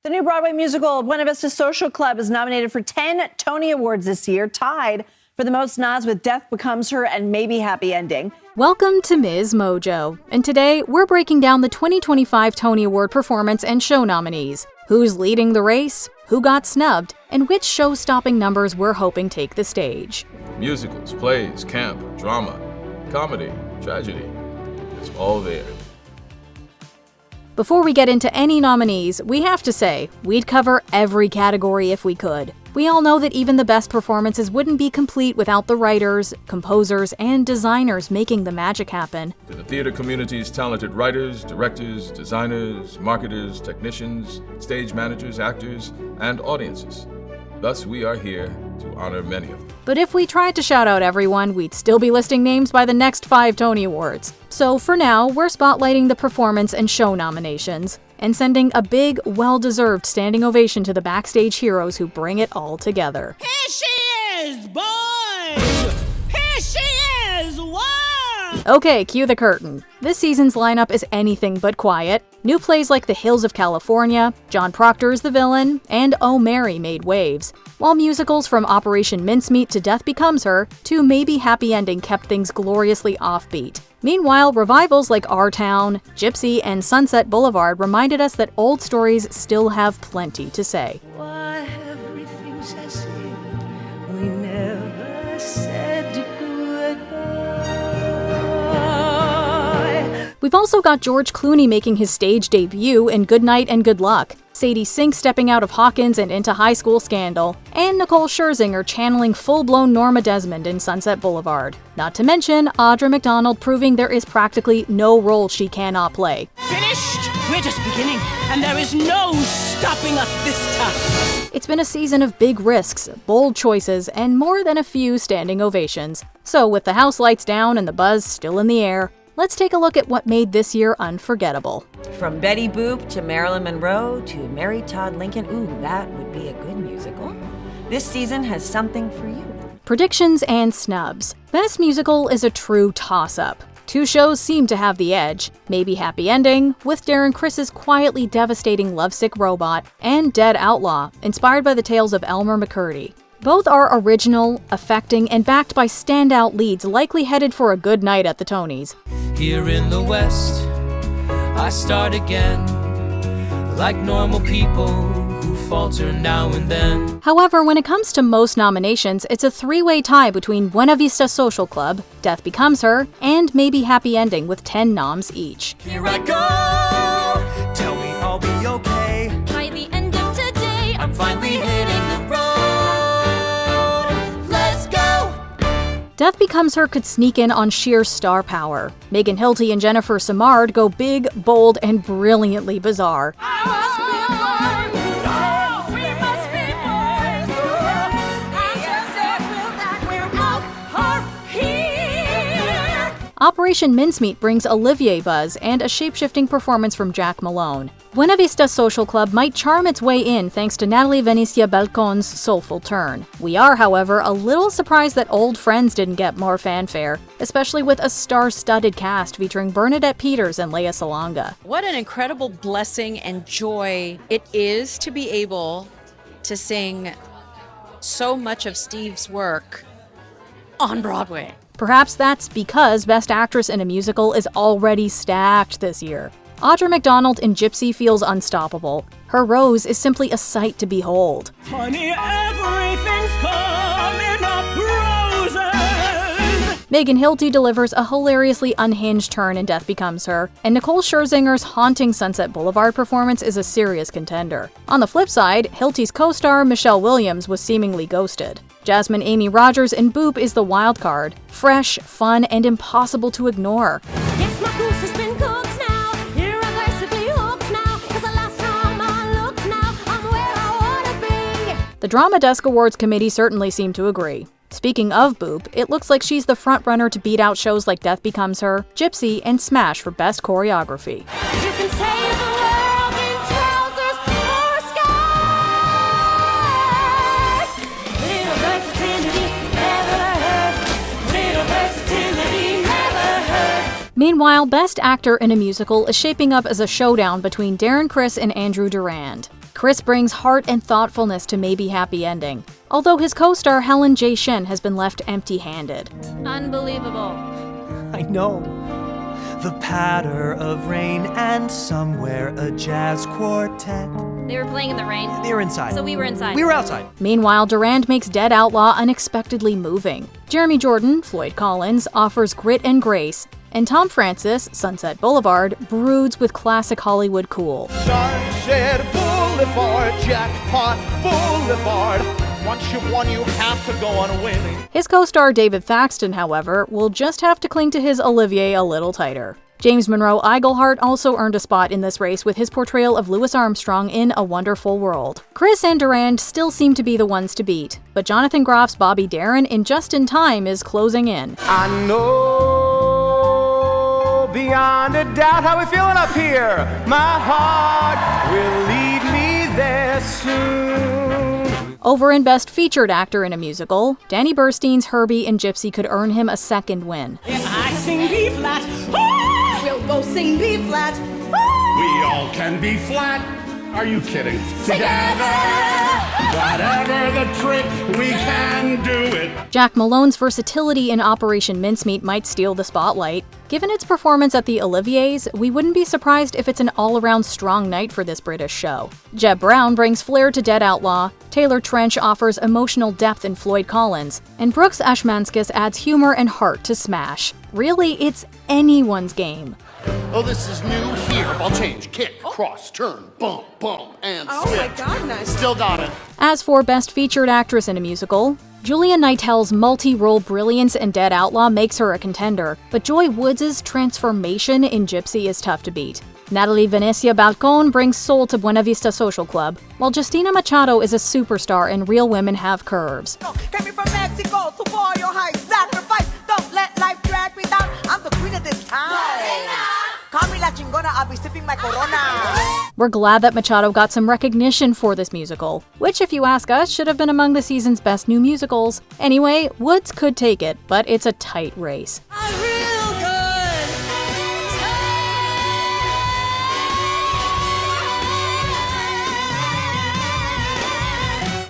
The new Broadway musical, Buena Vista Social Club, is nominated for 10 Tony Awards this year, tied for the most nods with Death Becomes Her and Maybe Happy Ending. Welcome to MsMojo, and today we're breaking down the 2025 Tony Award performance and show nominees. Who's leading the race, who got snubbed, and which show-stopping numbers we're hoping take the stage. Musicals, plays, camp, drama, comedy, tragedy. It's all there. Before we get into any nominees, we have to say, we'd cover every category if we could. We all know that even the best performances wouldn't be complete without the writers, composers, and designers making the magic happen. To the theater community's talented writers, directors, designers, marketers, technicians, stage managers, actors, and audiences. Thus, we are here to honor many of them. But if we tried to shout out everyone, we'd still be listing names by the next 5 Tony Awards. So for now, we're spotlighting the performance and show nominations, and sending a big, well-deserved standing ovation to the backstage heroes who bring it all together. Here she is, boys! Here she is, world! Okay, cue the curtain. This season's lineup is anything but quiet. New plays like The Hills of California, John Proctor is the villain, and Oh Mary made waves. While musicals from Operation Mincemeat to Death Becomes Her to Maybe Happy Ending kept things gloriously offbeat. Meanwhile, revivals like Our Town, Gypsy, and Sunset Boulevard reminded us that old stories still have plenty to say. Why, everything's as if we never said goodbye. We've also got George Clooney making his stage debut in Good Night and Good Luck, Sadie Sink stepping out of Hawkins and into High School Scandal, and Nicole Scherzinger channeling full-blown Norma Desmond in Sunset Boulevard. Not to mention Audra McDonald proving there is practically no role she cannot play. Finished? We're just beginning, and there is no stopping us this time. It's been a season of big risks, bold choices, and more than a few standing ovations. So with the house lights down and the buzz still in the air, let's take a look at what made this year unforgettable. From Betty Boop to Marilyn Monroe to Mary Todd Lincoln, ooh, that would be a good musical. This season has something for you. Predictions and snubs. Best Musical is a true toss-up. 2 shows seem to have the edge. Maybe Happy Ending, with Darren Criss's quietly devastating Lovesick Robot, and Dead Outlaw, inspired by the tales of Elmer McCurdy. Both are original, affecting, and backed by standout leads likely headed for a good night at the Tonys. Here in the West, I start again, like normal people who falter now and then. However, when it comes to most nominations, it's a 3-way tie between Buena Vista Social Club, Death Becomes Her, and Maybe Happy Ending with 10 noms each. Here I go, tell me I'll be okay. By the end of today, I'm finally hitting the road. Death Becomes Her could sneak in on sheer star power. Megan Hilty and Jennifer Samard go big, bold, and brilliantly bizarre. Operation Mincemeat brings Olivier buzz and a shape-shifting performance from Jack Malone. Buena Vista Social Club might charm its way in thanks to Natalie Venezia Balcon's soulful turn. We are, however, a little surprised that Old Friends didn't get more fanfare, especially with a star-studded cast featuring Bernadette Peters and Lea Salonga. What an incredible blessing and joy it is to be able to sing so much of Steve's work on Broadway. Perhaps that's because Best Actress in a Musical is already stacked this year. Audra McDonald in Gypsy feels unstoppable. Her Rose is simply a sight to behold. Honey, everything's coming up roses. Megan Hilty delivers a hilariously unhinged turn in Death Becomes Her, and Nicole Scherzinger's haunting Sunset Boulevard performance is a serious contender. On the flip side, Hilty's co-star Michelle Williams was seemingly ghosted. Jasmine Amy Rogers in Boop is the wild card. Fresh, fun, and impossible to ignore. yes, my goose has been cooked now. Here I basically hooked now. 'Cause the last time I looked now, I'm where I wanna be. The Drama Desk Awards committee certainly seemed to agree. Speaking of Boop, it looks like she's the frontrunner to beat out shows like Death Becomes Her, Gypsy, and Smash for Best Choreography. You can save the world in trousers or skies. Little versatility, never hurt. Little versatility, never hurt. Meanwhile, Best Actor in a Musical is shaping up as a showdown between Darren Criss and Andrew Durand. Chris brings heart and thoughtfulness to Maybe Happy Ending, although his co-star Helen J. Shin has been left empty-handed. Unbelievable. I know. The patter of rain and somewhere a jazz quartet. They were playing in the rain. They were inside. So we were inside. We were outside. Meanwhile, Durand makes Dead Outlaw unexpectedly moving. Jeremy Jordan, Floyd Collins, offers grit and grace, and Tom Francis, Sunset Boulevard, broods with classic Hollywood cool. Sunset Boulevard, Jackpot Boulevard. Once you've won, you have to go on winning. His co-star David Thaxton, however, will just have to cling to his Olivier a little tighter. James Monroe Iglehart also earned a spot in this race with his portrayal of Louis Armstrong in A Wonderful World. Chris and Durand still seem to be the ones to beat, but Jonathan Groff's Bobby Darin in Just in Time is closing in. I know beyond a doubt how we're feeling up here. My heart will lead me there soon. Over in Best Featured Actor in a Musical, Danny Burstein's Herbie in Gypsy could earn him a second win. If I sing B flat, we'll both sing B flat. We all can be flat. Are you kidding? Together. Whatever the trick, we can do it. Jack Malone's versatility in Operation Mincemeat might steal the spotlight. Given its performance at the Oliviers, we wouldn't be surprised if it's an all-around strong night for this British show. Jeb Brown brings flair to Dead Outlaw, Taylor Trench offers emotional depth in Floyd Collins, and Brooks Ashmanskas adds humor and heart to Smash. Really, it's anyone's game. Oh, this is new here. Ball change, kick, cross, turn, bump, bump, and switch. Oh my goodness. Still got it. As for Best Featured Actress in a Musical, Julia Neitel's multi-role brilliance in Dead Outlaw makes her a contender, but Joy Woods' transformation in Gypsy is tough to beat. Natalie Venecia Balcón brings soul to Buena Vista Social Club, while Justina Machado is a superstar in Real Women Have Curves. Coming from Mexico to boil your high sacrifice. Don't let life drag me down. I'm the queen of this town. Call me la chingona, I'll be sipping my corona. We're glad that Machado got some recognition for this musical, which, if you ask us, should have been among the season's best new musicals. Anyway, Woods could take it, but it's a tight race.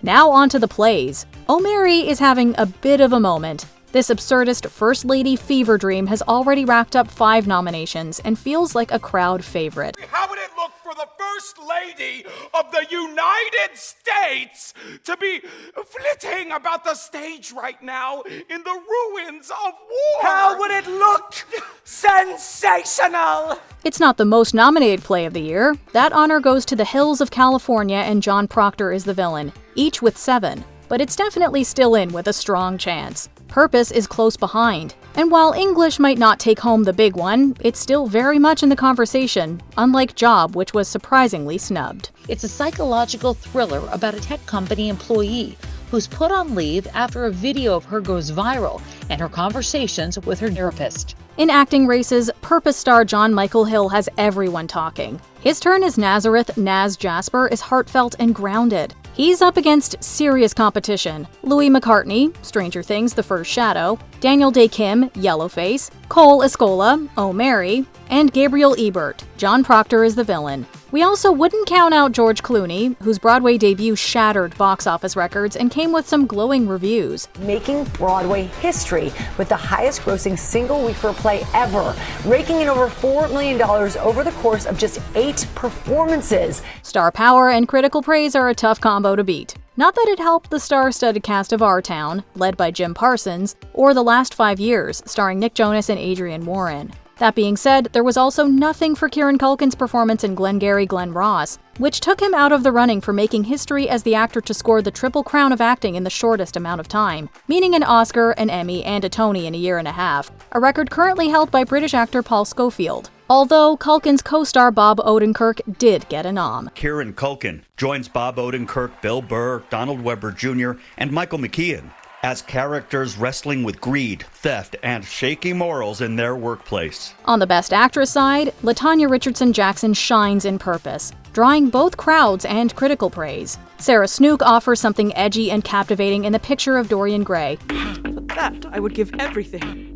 Now on to the plays. Oh Mary is having a bit of a moment. This absurdist First Lady fever dream has already racked up 5 nominations and feels like a crowd favorite. How would it look for the First Lady of the United States to be flitting about the stage right now in the ruins of war? How would it look? Sensational! It's not the most nominated play of the year. That honor goes to The Hills of California and John Proctor is the villain, each with 7. But it's definitely still in with a strong chance. Purpose is close behind. And while English might not take home the big one, it's still very much in the conversation, unlike Job, which was surprisingly snubbed. It's a psychological thriller about a tech company employee who's put on leave after a video of her goes viral and her conversations with her therapist. In acting races, Purpose star John Michael Hill has everyone talking. His turn as Nazareth Naz Jasper is heartfelt and grounded. He's up against serious competition. Louis McCartney, Stranger Things: The First Shadow, Daniel Day Kim, Yellowface, Cole Escola, Oh Mary, and Gabriel Ebert. John Proctor is the villain. We also wouldn't count out George Clooney, whose Broadway debut shattered box office records and came with some glowing reviews. Making Broadway history with the highest grossing single week for a play ever, raking in over $4 million over the course of just 8 performances. Star power and critical praise are a tough combo to beat. Not that it helped the star-studded cast of Our Town, led by Jim Parsons, or The Last 5 Years, starring Nick Jonas and Adrienne Warren. That being said, there was also nothing for Kieran Culkin's performance in Glengarry Glen Ross, which took him out of the running for making history as the actor to score the Triple Crown of acting in the shortest amount of time, meaning an Oscar, an Emmy, and a Tony in a year and a half, a record currently held by British actor Paul Scofield. Although Culkin's co-star Bob Odenkirk did get a nom. Kieran Culkin joins Bob Odenkirk, Bill Burr, Donald Webber Jr., and Michael McKean as characters wrestling with greed, theft, and shaky morals in their workplace. On the Best Actress side, LaTanya Richardson Jackson shines in Purpose, drawing both crowds and critical praise. Sarah Snook offers something edgy and captivating in The Picture of Dorian Gray. For that, I would give everything.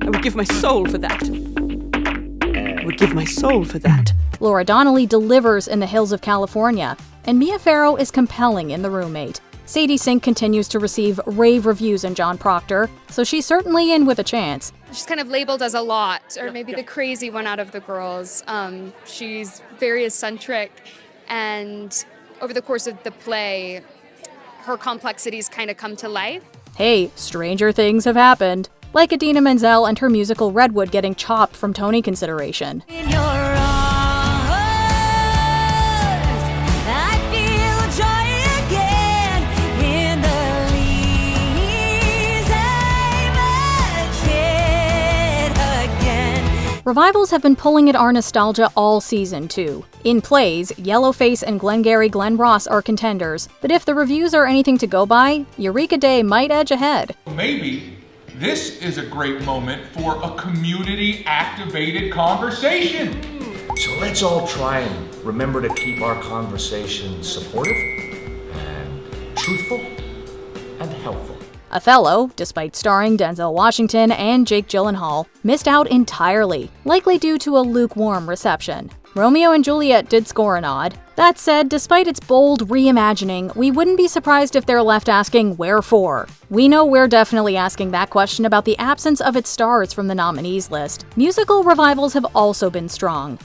I would give my soul for that. I would give my soul for that. Laura Donnelly delivers in The Hills of California, and Mia Farrow is compelling in The Roommate. Sadie Sink continues to receive rave reviews in John Proctor, so she's certainly in with a chance. She's kind of labeled as a lot, or maybe the crazy one out of the girls. She's very eccentric, and over the course of the play, her complexities kind of come to life. Hey, stranger things have happened, like Idina Menzel and her musical Redwood getting chopped from Tony consideration. Revivals have been pulling at our nostalgia all season, too. In plays, Yellowface and Glengarry Glen Ross are contenders, but if the reviews are anything to go by, Eureka Day might edge ahead. Maybe this is a great moment for a community-activated conversation. So let's all try and remember to keep our conversation supportive and truthful and helpful. Othello, despite starring Denzel Washington and Jake Gyllenhaal, missed out entirely, likely due to a lukewarm reception. Romeo and Juliet did score a nod. That said, despite its bold reimagining, we wouldn't be surprised if they're left asking wherefore. We know we're definitely asking that question about the absence of its stars from the nominees list. Musical revivals have also been strong.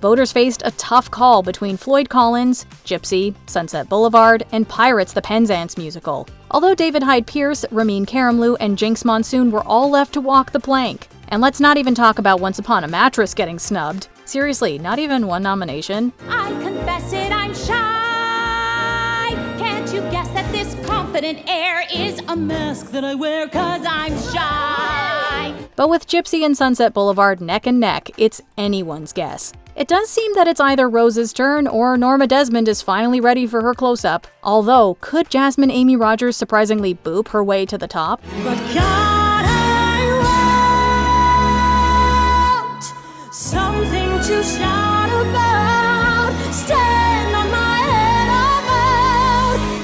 Voters faced a tough call between Floyd Collins, Gypsy, Sunset Boulevard, and Pirates the Penzance musical. Although David Hyde Pierce, Ramin Karimloo, and Jinx Monsoon were all left to walk the plank. And let's not even talk about Once Upon a Mattress getting snubbed. Seriously, not even one nomination. I confess it, I'm shy. Can't you guess that this confident air is a mask that I wear 'cause I'm shy? But with Gypsy and Sunset Boulevard neck and neck, it's anyone's guess. It does seem that it's either Rose's turn or Norma Desmond is finally ready for her close-up. Although, could Jasmine Amy Rogers surprisingly boop her way to the top? But God, I want something to shout about. Stand on my head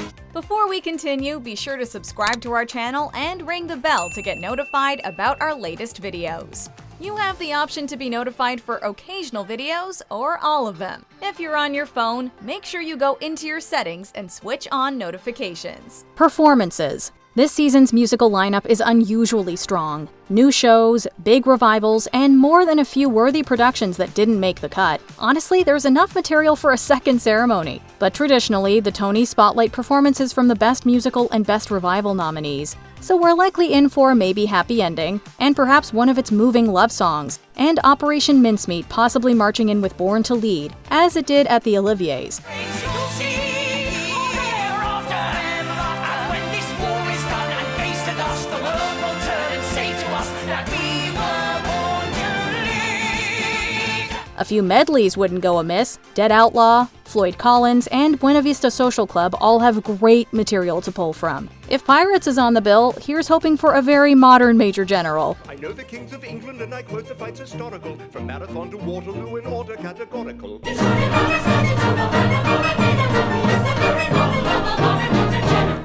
about. Before we continue, be sure to subscribe to our channel and ring the bell to get notified about our latest videos. You have the option to be notified for occasional videos or all of them. If you're on your phone, make sure you go into your settings and switch on notifications. Performances. This season's musical lineup is unusually strong. New shows, big revivals, and more than a few worthy productions that didn't make the cut. Honestly, there's enough material for a second ceremony. But traditionally, the Tony spotlight performances from the Best Musical and Best Revival nominees. So we're likely in for a maybe happy ending, and perhaps one of its moving love songs, and Operation Mincemeat possibly marching in with Born to Lead, as it did at the Oliviers. A few medleys wouldn't go amiss. Dead Outlaw, Floyd Collins, and Buena Vista Social Club all have great material to pull from. If Pirates is on the bill, here's hoping for a very modern Major General. I know the kings of England and I quote the fights historical, from Marathon to Waterloo in order categorical.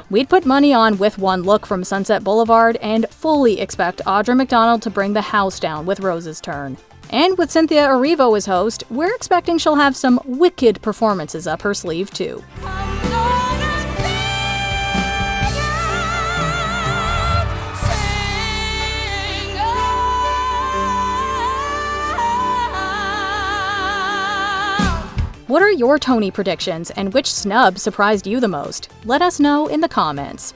We'd put money on With One Look from Sunset Boulevard and fully expect Audra McDonald to bring the house down with Rose's Turn. And with Cynthia Erivo as host, we're expecting she'll have some wicked performances up her sleeve, too. What are your Tony predictions, and which snub surprised you the most? Let us know in the comments.